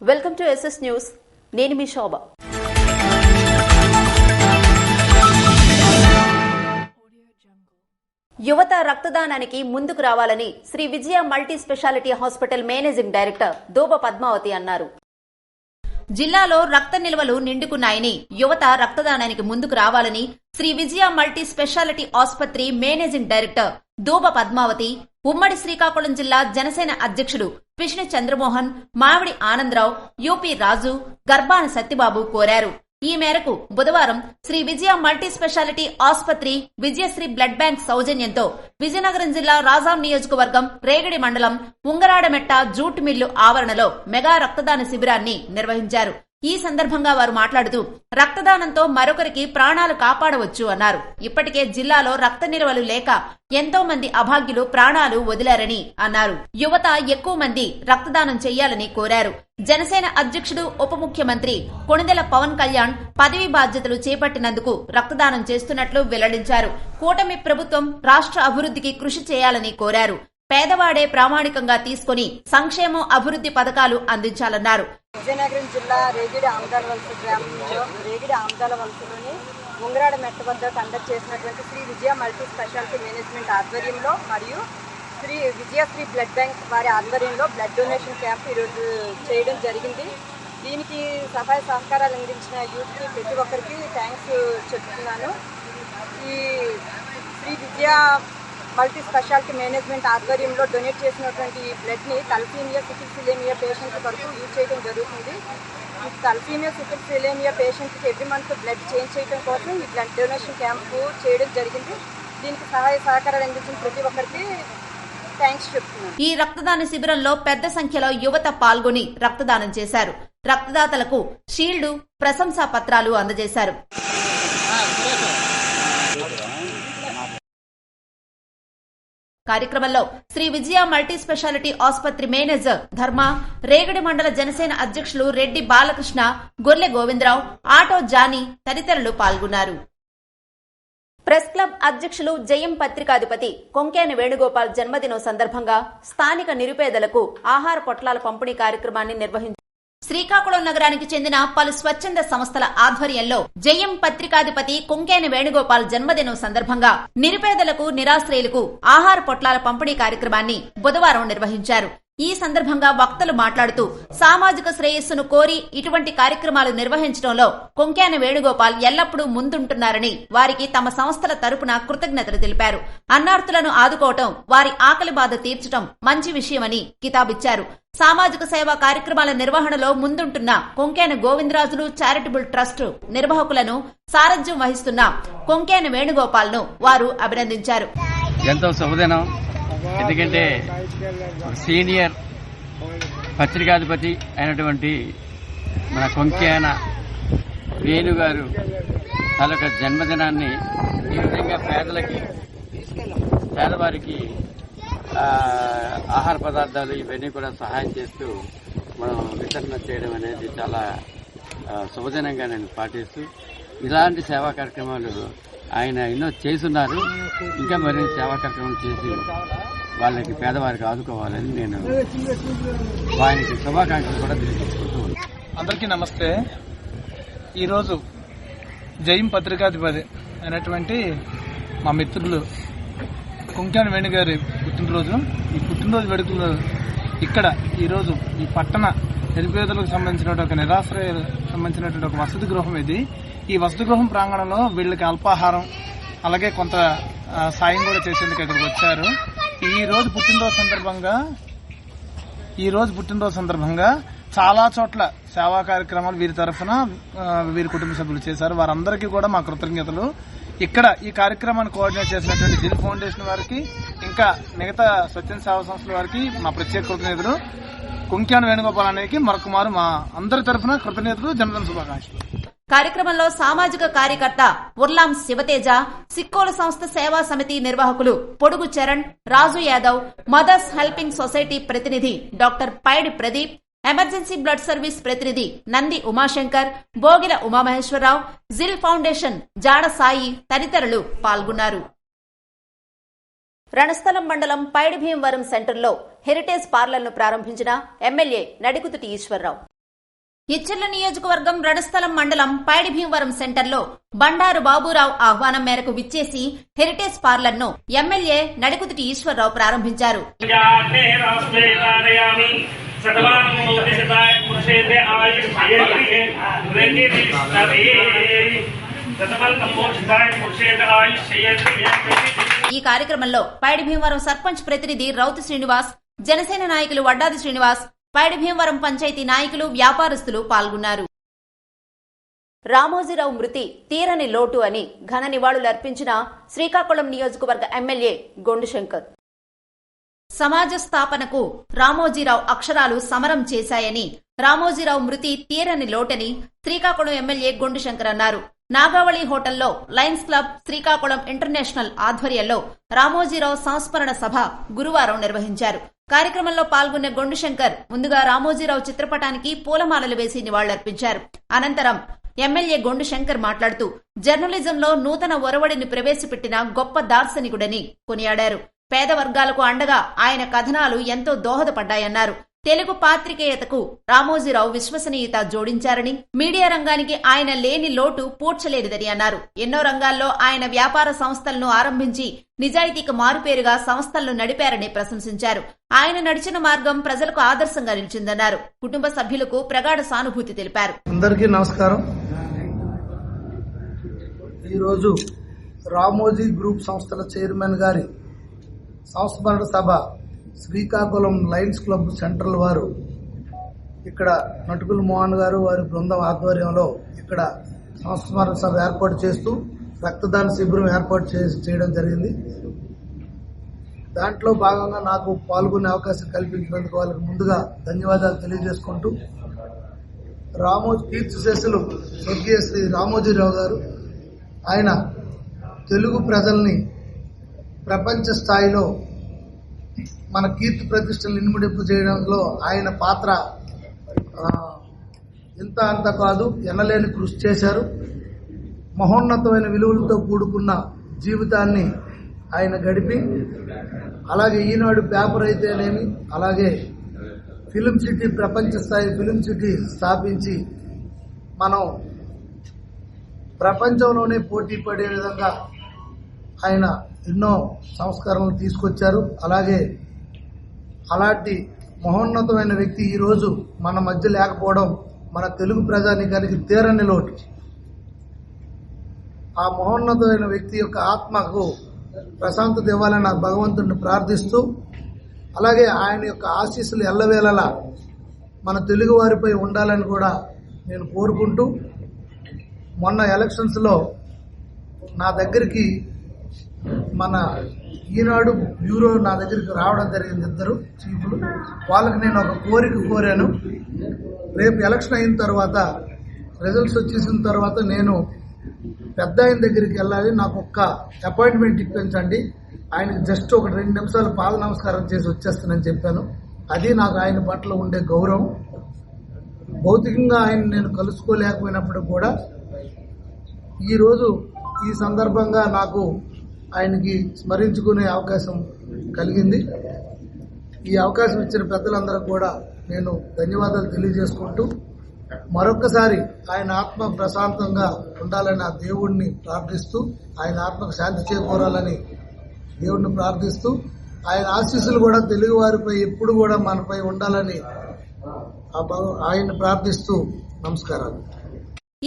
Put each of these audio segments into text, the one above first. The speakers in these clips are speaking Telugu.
Welcome to SS news. నేను మీ శోభ. యువత రక్తదానానికి ముందుకు రావాలని Sri Vijaya multi speciality hospital managing director Dooba Padmavathi అన్నారు. జిల్లాలో రక్త నిల్వలు నిండుకున్నాయని, యువత రక్తదానానికి ముందుకు రావాలని శ్రీ విజయ మల్టీ స్పెషాలిటీ ఆసుపత్రి మేనేజింగ్ డైరెక్టర్ దూబ పద్మావతి, ఉమ్మడి శ్రీకాకుళం జిల్లా జనసేన అధ్యక్షుడు విష్ణు చంద్రమోహన్, మావిడి ఆనందరావు, యూపీ రాజు, గర్భాన సత్యబాబు కోరారు. ఈ మేరకు బుధవారం శ్రీ విజయ మల్టీ స్పెషాలిటీ ఆసుపత్రి విజయశ్రీ బ్లడ్ బ్యాంక్ సౌజన్యంతో విజయనగరం జిల్లా రాజాం నియోజకవర్గం రేగడి మండలం ఉంగరాడమెట్ట జూట్ మిల్లు ఆవరణలో మెగా రక్తదాన శిబిరాన్ని నిర్వహించారు. ఈ సందర్భంగా వారు మాట్లాడుతూ రక్తదానంతో మరొకరికి ప్రాణాలు కాపాడవచ్చు అన్నారు. ఇప్పటికే జిల్లాలో రక్త నిల్వలు లేక ఎంతో మంది అభాగ్యులు ప్రాణాలు వదిలారని అన్నారు. యువత ఎక్కువ మంది రక్తదానం చేయాలని కోరారు. జనసేన అధ్యక్షుడు ఉప ముఖ్యమంత్రి కొణిదెల పవన్ కళ్యాణ్ పదవి బాధ్యతలు చేపట్టినందుకు రక్తదానం చేస్తున్నట్లు వెల్లడించారు. కూటమి ప్రభుత్వం రాష్ట్ర అభివృద్ధికి కృషి చేయాలని కోరారు. పేదవాడే ప్రామాణికంగా తీసుకుని సంక్షేమం, అభివృద్ధి పథకాలు అందించాలన్నారు. విజయనగరం జిల్లా రేగిడి ఆమదాలవలస గ్రామంలో రేగిడి ఆమదాలవలసలోని ఉంగరాడ మెట్ట వద్ద కండక్ట్ చేసినటువంటి Shri Vijaya multi speciality management ఆధ్వర్యంలో మరియు శ్రీ విజయశ్రీ బ్లడ్ బ్యాంక్ వారి ఆధ్వర్యంలో బ్లడ్ డొనేషన్ క్యాంప్ ఈరోజు చేయడం జరిగింది. దీనికి సహాయ సహకారాలు అందించిన యూత్కి ప్రతి ఒక్కరికి థ్యాంక్స్ చెప్తున్నాను. ఈ Shri Vijaya multi speciality management ఆధ్వర్యంలో డొనేట్ చేసినటువంటి ఈ బ్లడ్ని తలసీమియా, సికిల్ సిలేమియా పేషెంట్ల వరకు యూజ్ చేయడం జరుగుతుంది. ఈ తలసీమియా, సికిల్ సిలేమియా పేషెంట్కి ఎవ్రీ మంత్ బ్లడ్ చేంజ్ చేయడం కోసం ఈ బ్లడ్ డొనేషన్ క్యాంపు చేయడం జరిగింది. దీనికి సహాయ సహకారాలు అందించిన ప్రతి ఒక్కరికి థ్యాంక్స్ చెప్తున్నాను. ఈ రక్తదాన శిబిరంలో పెద్ద సంఖ్యలో యువత పాల్గొని రక్తదానం చేశారు. రక్తదాతలకు షీల్డ్, ప్రశంసా పత్రాలు అందజేశారు. కార్యక్రమంలో శ్రీ విజయ మల్టీ స్పెషాలిటీ ఆసుపత్రి మేనేజర్ ధర్మ, రేగడి మండల జనసేన అధ్యక్షులు రెడ్డి బాలకృష్ణ, గొర్లె గోవిందరావు, ఆటో జానీ తదితరులు పాల్గొన్నారు. ప్రెస్ క్లబ్ అధ్యక్షులు జయం పత్రికాధిపతి కొంకేని వేణుగోపాల్ జన్మదినం సందర్భంగా స్థానిక నిరుపేదలకు ఆహార పొట్లాల పంపిణీ కార్యక్రమాన్ని నిర్వహించారు. శ్రీకాకుళం నగరానికి చెందిన పలు స్వచ్ఛంద సంస్థల ఆధ్వర్యంలో జయం పత్రికాధిపతి కొంకేని వేణుగోపాల్ జన్మదినం సందర్భంగా నిరుపేదలకు, నిరాశ్రయులకు ఆహార పొట్లాల పంపిణీ కార్యక్రమాన్ని బుధవారం నిర్వహించారు. ఈ సందర్భంగా వక్తలు మాట్లాడుతూ సామాజిక శ్రేయస్సును కోరి ఇటువంటి కార్యక్రమాలు నిర్వహించడంలో కొంకేని వేణుగోపాల్ ఎల్లప్పుడూ ముందుంటున్నారని, వారికి తమ సంస్థల తరపున కృతజ్ఞతలు తెలిపారు. అన్నార్తులను ఆదుకోవటం, వారి ఆకలి బాధ తీర్చడం మంచి విషయమని కితాబిచ్చారు. సామాజిక సేవా కార్యక్రమాల నిర్వహణలో ముందుంటున్న కొంకేని గోవిందరాజులు చారిటబుల్ ట్రస్ట్ నిర్వాహకులను సారథ్యం వహిస్తున్న కొంకేని వేణుగోపాల్ ను వారు అభినందించారు. ఎంతో శుభదినం. ఎందుకంటే సీనియర్ పత్రికాధిపతి అయినటువంటి మన కొంకేన వేణు గారు తాలూకా జన్మదినాన్ని ఈ విధంగా పేదవారికి ఆహార పదార్థాలు ఇవన్నీ కూడా సహాయం చేస్తూ మనం వితరణ చేయడం అనేది చాలా శుభదినంగా నేను పాటిస్తూ, ఇలాంటి సేవా కార్యక్రమాలు ఆయన ఎన్నో చేస్తున్నారు. ఇంకా మరిన్ని సేవా కార్యక్రమాలు చేసి వాళ్ళకి పేదవారికి ఆదుకోవాలని నేను ఆయనకి శుభాకాంక్షలు కూడా తెలియజేసుకుంటూ ఉన్నాను. అందరికీ నమస్తే. ఈరోజు జయం పత్రికాధిపతి అయినటువంటి మా మిత్రులు కొంకేని వేణు గారి పుట్టినరోజు. ఈ పుట్టినరోజు వేడుకలు ఇక్కడ ఈరోజు ఈ పట్టణ నిరుపేదలకు సంబంధించిన ఒక నిరాశ్రయాలకు సంబంధించినటువంటి ఒక వసతి గృహం ఇది. ఈ వసతి గృహం ప్రాంగణంలో వీళ్ళకి అల్పాహారం అలాగే కొంత సాయం కూడా చేసేందుకు ఇక్కడికి వచ్చారు. ఈ రోజు పుట్టినరోజు సందర్భంగా చాలా చోట్ల సేవా కార్యక్రమాలు వీరి తరఫున వీరి కుటుంబ సభ్యులు చేశారు. వారందరికీ కూడా మా కృతజ్ఞతలు. ఇక్కడ ఈ కార్యక్రమాన్ని కోఆర్డినేట్ చేసినటువంటి దిల్ ఫౌండేషన్ వారికి, ఇంకా మిగతా స్వచ్ఛంద సేవా సంస్థల వారికి మా ప్రత్యేక కృతజ్ఞతలు. కొంకేని వేణుగోపాల్ అనేది మరొకమారు మా అందరి తరఫున కృతజ్ఞతలు, జన్మదిన శుభాకాంక్షలు. కార్యక్రమంలో సామాజిక కార్యకర్త ఉర్లాం శివతేజ, సిక్కోలు సంస్థ సేవా సమితి నిర్వాహకులు పొడుగు చరణ్, రాజు యాదవ్, మదర్స్ హెల్పింగ్ సొసైటీ ప్రతినిధి డాక్టర్ పైడి ప్రదీప్, ఎమర్జెన్సీ బ్లడ్ సర్వీస్ ప్రతినిధి నంది ఉమాశంకర్, బోగిల ఉమామహేశ్వరరావు, జిల్ ఫౌండేషన్ జాడ సాయి తదితరులు పాల్గొన్నారు. రణస్థలం మండలం పైడి భీమవరం సెంటర్లో హెరిటేజ్ పార్లర్ను ప్రారంభించిన ఎమ్మెల్యే నడికుతుటి ఈశ్వర్రావు. ఇచ్చర్ల నియోజకవర్గం రణస్థలం మండలం పైడి భీమవరం సెంటర్లో బండారు బాబురావు ఆహ్వానం మేరకు విచ్చేసి హెరిటేజ్ పార్లర్ ను ఎమ్మెల్యే నడికుదుటి ఈశ్వరరావు ప్రారంభించారు. ఈ కార్యక్రమంలో పైడి భీమవరం సర్పంచ్ ప్రతినిధి రౌతు శ్రీనివాస్, జనసేన నాయకులు వడ్డాది శ్రీనివాస్, పైడి భీమవరం పంచాయతీ నాయకులు, వ్యాపారస్తులు పాల్గొన్నారు. రామోజీరావు మృతి తీరని లోటు అని ఘన నివాళులర్పించిన శ్రీకాకుళం నియోజకవర్గ ఎమ్మెల్యే గొండు శంకర్. సమాజ స్థాపనకు రామోజీరావు అక్షరాలు సమరం చేశాయని, రామోజీరావు మృతి తీరని లోటని శ్రీకాకుళం ఎమ్మెల్యే గొండు శంకర్ అన్నారు. నాగావళి హోటల్లో లయన్స్ క్లబ్ శ్రీకాకుళం ఇంటర్నేషనల్ ఆధ్వర్యంలో రామోజీరావు సంస్మరణ సభ గురువారం నిర్వహించారు. కార్యక్రమంలో పాల్గొన్న గొండు శంకర్ ముందుగా రామోజీరావు చిత్రపటానికి పూలమాలలు వేసి నివాళులర్పించారు. అనంతరం ఎమ్మెల్యే గొండు శంకర్ మాట్లాడుతూ జర్నలిజంలో నూతన ఒరవడిని ప్రవేశపెట్టిన గొప్ప దార్శనికుడని కొనియాడారు. పేద వర్గాలకు అండగా ఆయన కథనాలు ఎంతో దోహదపడ్డాయన్నారు. తెలుగు పాత్రికేయతకు రామోజీరావు విశ్వసనీయత జోడించారని, మీడియా రంగానికి ఆయన లేని లోటు పూడ్చలేనిదని అన్నారు. ఎన్నో రంగాల్లో ఆయన వ్యాపార సంస్థలను ఆరంభించి నిజాయితీకి మారుపేరుగా సంస్థలను నడిపారని ప్రశంసించారు. ఆయన నడిచిన మార్గం ప్రజలకు ఆదర్శంగా నిలిచిందన్నారు. కుటుంబ సభ్యులకు ప్రగాఢ సానుభూతి తెలిపారు. అందరికీ నమస్కారం. ఈరోజు రామోజీ గ్రూప్ సంస్థల చైర్మన్ గారి సంస్మరణ సభ శ్రీకాకుళం లయన్స్ క్లబ్ సెంట్రల్ వారు ఇక్కడ నటుకుల మోహన్ గారు వారి బృందం ఆధ్వర్యంలో ఇక్కడ సంస్మరణ సభ ఏర్పాటు చేస్తూ రక్తదాన శిబిరం ఏర్పాటు చేయడం జరిగింది. దాంట్లో భాగంగా నాకు పాల్గొనే అవకాశం కల్పించినందుకు వాళ్ళకి ముందుగా ధన్యవాదాలు తెలియజేసుకుంటూ, కీర్తిశేషులు స్వర్గీయ శ్రీ రామోజీరావు గారు ఆయన తెలుగు ప్రజల్ని ప్రపంచ స్థాయిలో మన కీర్తి ప్రతిష్టలు ఇనుమడింపు చేయడంలో ఆయన పాత్ర ఇంత అంత కాదు, ఎనలేని కృషి చేశారు. మహోన్నతమైన విలువలతో కూడుకున్న జీవితాన్ని ఆయన గడిపి, అలాగే ఈనాడు పేపర్ అయితేనేమి, అలాగే ఫిలిం సిటీ, ప్రపంచ స్థాయి ఫిలిం సిటీ స్థాపించి మనం ప్రపంచంలోనే పోటీ పడే విధంగా ఆయన ఎన్నో సంస్కరణలు తీసుకొచ్చారు. అలాంటి మహోన్నతమైన వ్యక్తి ఈరోజు మన మధ్య లేకపోవడం మన తెలుగు ప్రజానీకానికి తీరని లోటు. ఆ మహోన్నతమైన వ్యక్తి యొక్క ఆత్మకు ప్రశాంతత ఇవ్వాలని నా భగవంతుడిని ప్రార్థిస్తూ, అలాగే ఆయన యొక్క ఆశీస్సులు ఎల్లవేళలా మన తెలుగు వారిపై ఉండాలని కూడా నేను కోరుకుంటూ, మొన్న ఎలక్షన్స్లో నా దగ్గరికి మన ఈనాడు బ్యూరో నా దగ్గరికి రావడం జరిగింది, ఇద్దరు చీఫ్లు. వాళ్ళకి నేను ఒక కోరాను, రేపు ఎలక్షన్ అయిన తర్వాత, రిజల్ట్స్ వచ్చేసిన తర్వాత నేను పెద్ద ఆయన దగ్గరికి వెళ్ళాలి, నాకు ఒక్క అపాయింట్మెంట్ ఇప్పించండి, ఆయనకి జస్ట్ ఒక 2 నిమిషాలు పాద నమస్కారం చేసి వచ్చేస్తానని చెప్పాను. అది నాకు ఆయన పట్ల ఉండే గౌరవం. భౌతికంగా ఆయన నేను కలుసుకోలేకపోయినప్పుడు కూడా ఈరోజు ఈ సందర్భంగా నాకు ఆయనకి స్మరించుకునే అవకాశం కలిగింది. ఈ అవకాశం ఇచ్చిన పెద్దలందరూ కూడా నేను ధన్యవాదాలు తెలియజేసుకుంటూ, మరొక్కసారి ఆయన ఆత్మ ప్రశాంతంగా ఉండాలని ఆ దేవుడిని ప్రార్థిస్తూ, ఆయన ఆత్మకు శాంతి చేకూరాలని దేవుడిని ప్రార్థిస్తూ, ఆయన ఆశీస్సులు కూడా తెలుగు వారిపై ఎప్పుడు కూడా మనపై ఉండాలని ఆయన ప్రార్థిస్తూ నమస్కారాలు.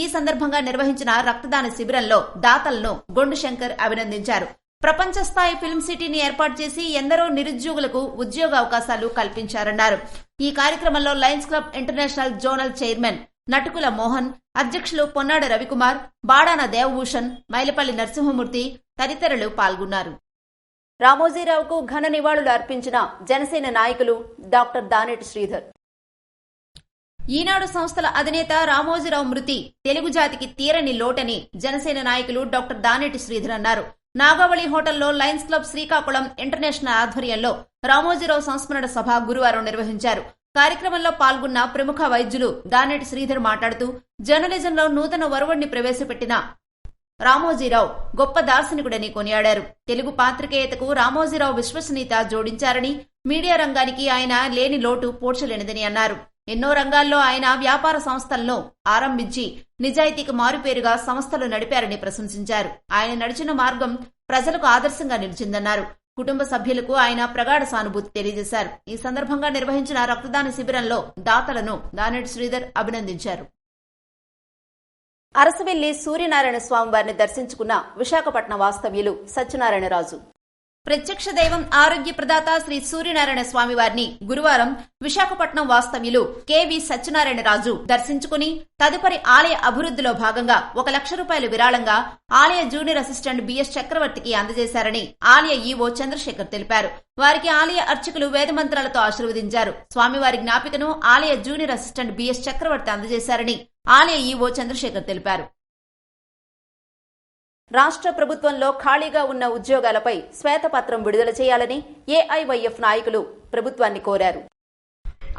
ఈ సందర్భంగా నిర్వహించిన రక్తదాన శిబిరంలో దాతలను గొండు శంకర్ అభినందించారు. ప్రపంచ స్థాయి ఫిల్మ్ సిటీని ఏర్పాటు చేసి ఎందరో నిరుద్యోగులకు ఉద్యోగ అవకాశాలు కల్పించారన్నారు. ఈ కార్యక్రమంలో Lions club international zonal chairman Natukula Mohan, అధ్యక్షులు పొన్నాడ రవికుమార్, బాడాన దేవభూషణ్, మైలపల్లి నరసింహమూర్తి తదితరులు పాల్గొన్నారు. రామోజీరావుకు ఘన నివాళులు అర్పించిన జనసేన నాయకులు డాక్టర్ దానేటి శ్రీధర్. ఈనాడు సంస్థల అధినేత రామోజీరావు మృతి తెలుగు జాతికి తీరని లోటని జనసేన నాయకులు డాక్టర్ దానేటి శ్రీధర్ అన్నారు. నాగావళి హోటల్లో లయన్స్ క్లబ్ శ్రీకాకుళం ఇంటర్నేషనల్ ఆధ్వర్యంలో రామోజీరావు సంస్మరణ సభ గురువారం నిర్వహించారు. కార్యక్రమంలో పాల్గొన్న ప్రముఖ వైద్యులు దానేటి శ్రీధర్ మాట్లాడుతూ, జర్నలిజంలో నూతన ఒరవడిని ప్రవేశపెట్టిన రామోజీరావు గొప్ప దార్శనికుడని కొనియాడారు. తెలుగు పాత్రికేయతకు రామోజీరావు విశ్వసనీయత జోడించారని, మీడియా రంగానికి ఆయన లేని లోటు పూడ్చలేనిదని అన్నారు. ఎన్నో రంగాల్లో ఆయన వ్యాపార సంస్థలను ఆరంభించి నిజాయితీకి మారుపేరుగా సంస్థలు నడిపారని ప్రశంసించారు. ఆయన నడిచిన మార్గం ప్రజలకు ఆదర్శంగా నిలిచిందన్నారు. కుటుంబ సభ్యులకు ఆయన ప్రగాఢ సానుభూతి తెలియజేశారు. ఈ సందర్భంగా నిర్వహించిన రక్తదాన శిబిరంలో దాతలను దానేటి శ్రీధర్ అభినందించారు. అరసవెల్లి సూర్యనారాయణ స్వామి వారిని దర్శించుకున్న విశాఖపట్నం వాస్తవ్యులు సత్యనారాయణరాజు. ప్రత్యక్ష దైవం ఆరోగ్య ప్రదాత శ్రీ సూర్యనారాయణ స్వామి వారిని గురువారం విశాఖపట్నం వాస్తవ్యులు కెవి సత్యనారాయణరాజు దర్శించుకుని తదుపరి ఆలయ అభివృద్దిలో భాగంగా 1 లక్ష రూపాయలు విరాళంగా ఆలయ జూనియర్ అసిస్టెంట్ బిఎస్ చక్రవర్తికి అందజేశారని ఆలయ ఈవో చంద్రశేఖర్ తెలిపారు. వారికి ఆలయ అర్చకులు వేదమంత్రాలతో ఆశీర్వదించారు. స్వామివారి జ్ఞాపికను ఆలయ జూనియర్ అసిస్టెంట్ బిఎస్ చక్రవర్తి అందజేశారని ఆలయ ఈవో చంద్రశేఖర్ తెలిపారు. రాష్ట్ర ప్రభుత్వంలో ఖాళీగా ఉన్న ఉద్యోగాలపై శ్వేతపత్రం విడుదల చేయాలని ఏఐవైఎఫ్ నాయకులు ప్రభుత్వాన్ని కోరారు.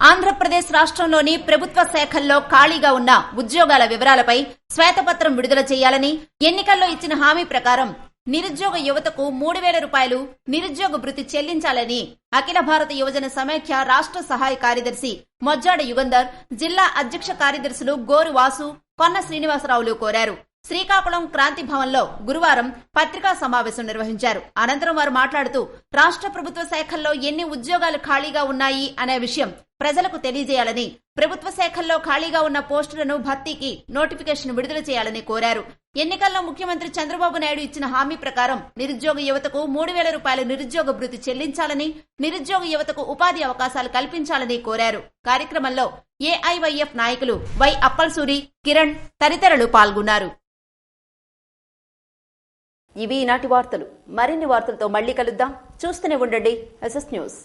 ఆంధ్రప్రదేశ్ రాష్ట్రంలోని ప్రభుత్వ శాఖల్లో ఖాళీగా ఉన్న ఉద్యోగాల వివరాలపై శ్వేతపత్రం విడుదల చేయాలని, ఎన్నికల్లో ఇచ్చిన హామీ ప్రకారం నిరుద్యోగ యువతకు 3,000 రూపాయలు నిరుద్యోగ భృతి చెల్లించాలని అఖిల భారత యువజన సమైక్య రాష్ట్ర సహాయ కార్యదర్శి మొజ్జాడ యుగంధర్, జిల్లా అధ్యక్ష కార్యదర్శులు గోరు వాసు, కొన్న శ్రీనివాసరావులు కోరారు. శ్రీకాకుళం క్రాంతి భవన్లో గురువారం పత్రికా సమావేశం నిర్వహించారు. అనంతరం వారు మాట్లాడుతూ రాష్ట్ర ప్రభుత్వ శాఖల్లో ఎన్ని ఉద్యోగాలు ఖాళీగా ఉన్నాయి అనే విషయం ప్రజలకు తెలియజేయాలని, ప్రభుత్వ శాఖల్లో ఖాళీగా ఉన్న పోస్టులను భర్తీకి నోటిఫికేషన్ విడుదల చేయాలని కోరారు. ఎన్నికల్లో ముఖ్యమంత్రి చంద్రబాబు నాయుడు ఇచ్చిన హామీ ప్రకారం నిరుద్యోగ యువతకు 3,000 రూపాయల నిరుద్యోగ భృతి చెల్లించాలని, నిరుద్యోగ యువతకు ఉపాధి అవకాశాలు కల్పించాలని కోరారు. కార్యక్రమంలో ఏఐవైఎఫ్ నాయకులు వై అప్పల్సూరి, కిరణ్ తదితరులు పాల్గొన్నారు. ఇవి ఈనాటి వార్తలు. మరిన్ని వార్తలతో మళ్లీ కలుద్దాం. చూస్తూనే ఉండండి ఎస్ఎస్ న్యూస్.